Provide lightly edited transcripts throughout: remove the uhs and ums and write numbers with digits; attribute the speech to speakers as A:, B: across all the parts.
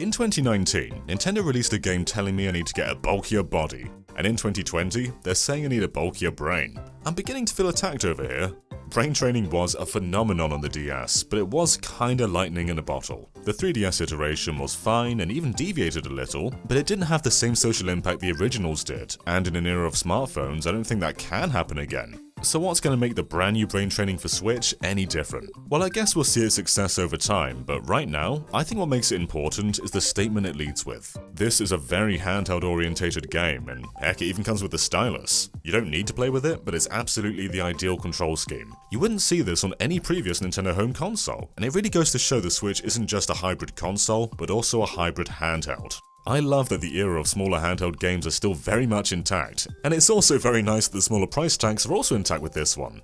A: In 2019, Nintendo released a game telling me I need to get a bulkier body, and in 2020, they're saying I need a bulkier brain. I'm beginning to feel attacked over here. Brain training was a phenomenon on the DS, but it was kinda lightning in a bottle. The 3DS iteration was fine and even deviated a little, but it didn't have the same social impact the originals did, and in an era of smartphones, I don't think that can happen again. So what's going to make the brand new brain training for Switch any different? Well, I guess we'll see its success over time, but right now, I think what makes it important is the statement it leads with. This is a very handheld orientated game, and heck, it even comes with a stylus. You don't need to play with it, but it's absolutely the ideal control scheme. You wouldn't see this on any previous Nintendo home console, and it really goes to show the Switch isn't just a hybrid console, but also a hybrid handheld. I love that the era of smaller handheld games are still very much intact, and it's also very nice that the smaller price tags are also intact with this one.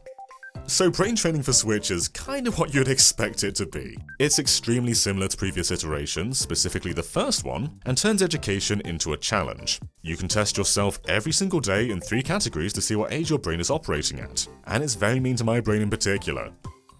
A: So brain training for Switch is kind of what you'd expect it to be. It's extremely similar to previous iterations, specifically the first one, and turns education into a challenge. You can test yourself every single day in 3 categories to see what age your brain is operating at, and it's very mean to my brain in particular.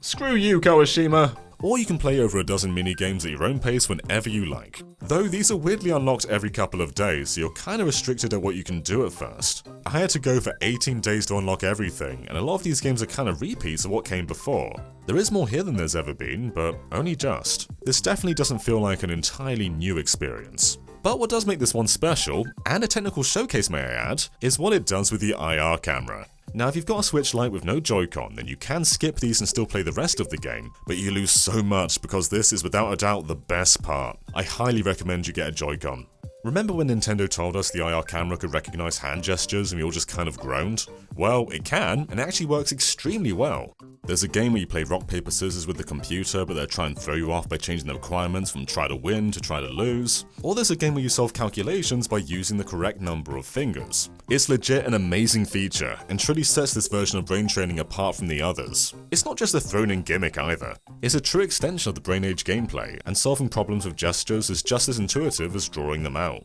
A: Screw you, Kawashima! Or you can play over a dozen mini-games at your own pace whenever you like. Though these are weirdly unlocked every couple of days, so you're kinda restricted at what you can do at first. I had to go for 18 days to unlock everything, and a lot of these games are kinda repeats of what came before. There is more here than there's ever been, but only just. This definitely doesn't feel like an entirely new experience. But what does make this one special, and a technical showcase may I add, is what it does with the IR camera. Now if you've got a Switch Lite with no Joy-Con, then you can skip these and still play the rest of the game, but you lose so much because this is without a doubt the best part. I highly recommend you get a Joy-Con. Remember when Nintendo told us the IR camera could recognize hand gestures and we all just kind of groaned? Well, it can, and it actually works extremely well. There's a game where you play rock, paper, scissors with the computer, but they'll try and throw you off by changing the requirements from try to win to try to lose. Or there's a game where you solve calculations by using the correct number of fingers. It's legit an amazing feature, and truly sets this version of brain training apart from the others. It's not just a thrown-in gimmick either. It's a true extension of the Brain Age gameplay, and solving problems with gestures is just as intuitive as drawing them out.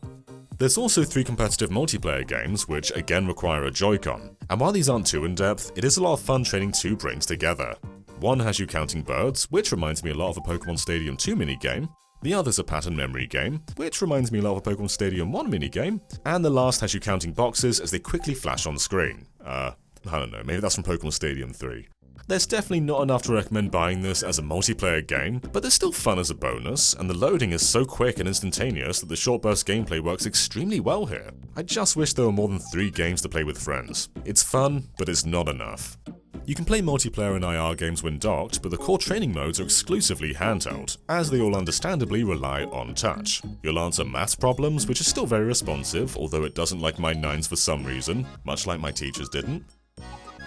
A: There's also 3 competitive multiplayer games, which again require a Joy-Con. And while these aren't too in-depth, it is a lot of fun training 2 brains together. One has you counting birds, which reminds me a lot of a Pokemon Stadium 2 minigame. The other's a pattern memory game, which reminds me a lot of a Pokemon Stadium 1 minigame. And the last has you counting boxes as they quickly flash on screen. I don't know, maybe that's from Pokemon Stadium 3. There's definitely not enough to recommend buying this as a multiplayer game, but there's still fun as a bonus, and the loading is so quick and instantaneous that the short burst gameplay works extremely well here. I just wish there were more than 3 games to play with friends. It's fun, but it's not enough. You can play multiplayer and IR games when docked, but the core training modes are exclusively handheld, as they all understandably rely on touch. You'll answer maths problems, which is still very responsive, although it doesn't like my 9s for some reason, much like my teachers didn't.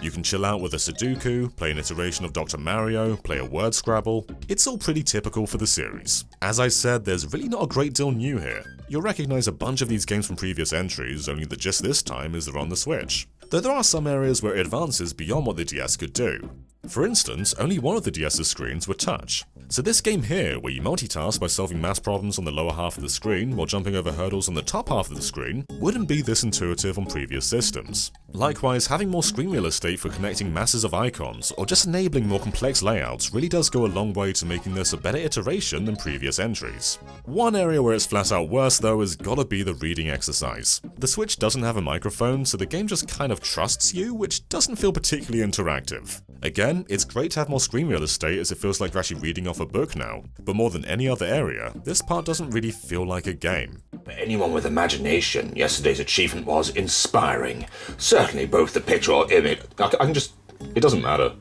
A: You can chill out with a Sudoku, play an iteration of Dr. Mario, play a word Scrabble. It's all pretty typical for the series. As I said, there's really not a great deal new here. You'll recognize a bunch of these games from previous entries, only that just this time is they're on the Switch. Though there are some areas where it advances beyond what the DS could do. For instance, only one of the DS's screens were touch. So this game here, where you multitask by solving math problems on the lower half of the screen while jumping over hurdles on the top half of the screen, wouldn't be this intuitive on previous systems. Likewise, having more screen real estate for connecting masses of icons, or just enabling more complex layouts, really does go a long way to making this a better iteration than previous entries. One area where it's flat out worse though has gotta be the reading exercise. The Switch doesn't have a microphone, so the game just kind of trusts you, which doesn't feel particularly interactive. Again, it's great to have more screen real estate as it feels like you're actually reading off a book now, but more than any other area, this part doesn't really feel like a game.
B: For anyone with imagination, yesterday's achievement was inspiring. Certainly both the picture or image... I can just... It doesn't matter.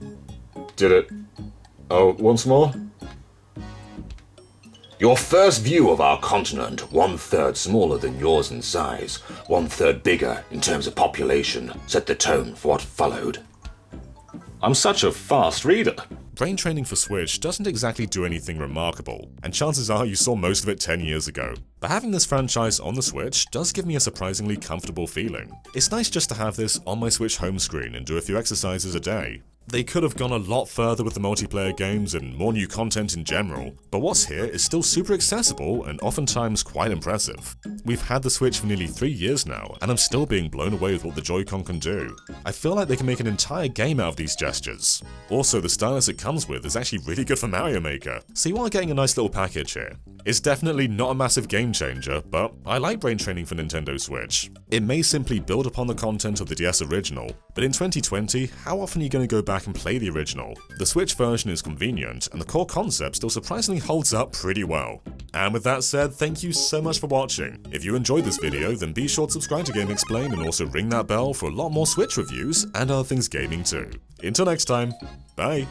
B: Did it? Oh, once more? Your first view of our continent, 1/3 smaller than yours in size, 1/3 bigger in terms of population, set the tone for what followed. I'm such a fast reader.
A: Brain training for Switch doesn't exactly do anything remarkable, and chances are you saw most of it 10 years ago. But having this franchise on the Switch does give me a surprisingly comfortable feeling. It's nice just to have this on my Switch home screen and do a few exercises a day. They could have gone a lot further with the multiplayer games and more new content in general, but what's here is still super accessible and oftentimes quite impressive. We've had the Switch for nearly 3 years now, and I'm still being blown away with what the Joy-Con can do. I feel like they can make an entire game out of these gestures. Also, the stylus it comes with is actually really good for Mario Maker, so you are getting a nice little package here. It's definitely not a massive game changer, but I like brain training for Nintendo Switch. It may simply build upon the content of the DS original, but in 2020, how often are you going to go back and play the original? The Switch version is convenient, and the core concept still surprisingly holds up pretty well. And with that said, thank you so much for watching. If you enjoyed this video, then be sure to subscribe to Game Explained and also ring that bell for a lot more Switch reviews and other things gaming too. Until next time, bye!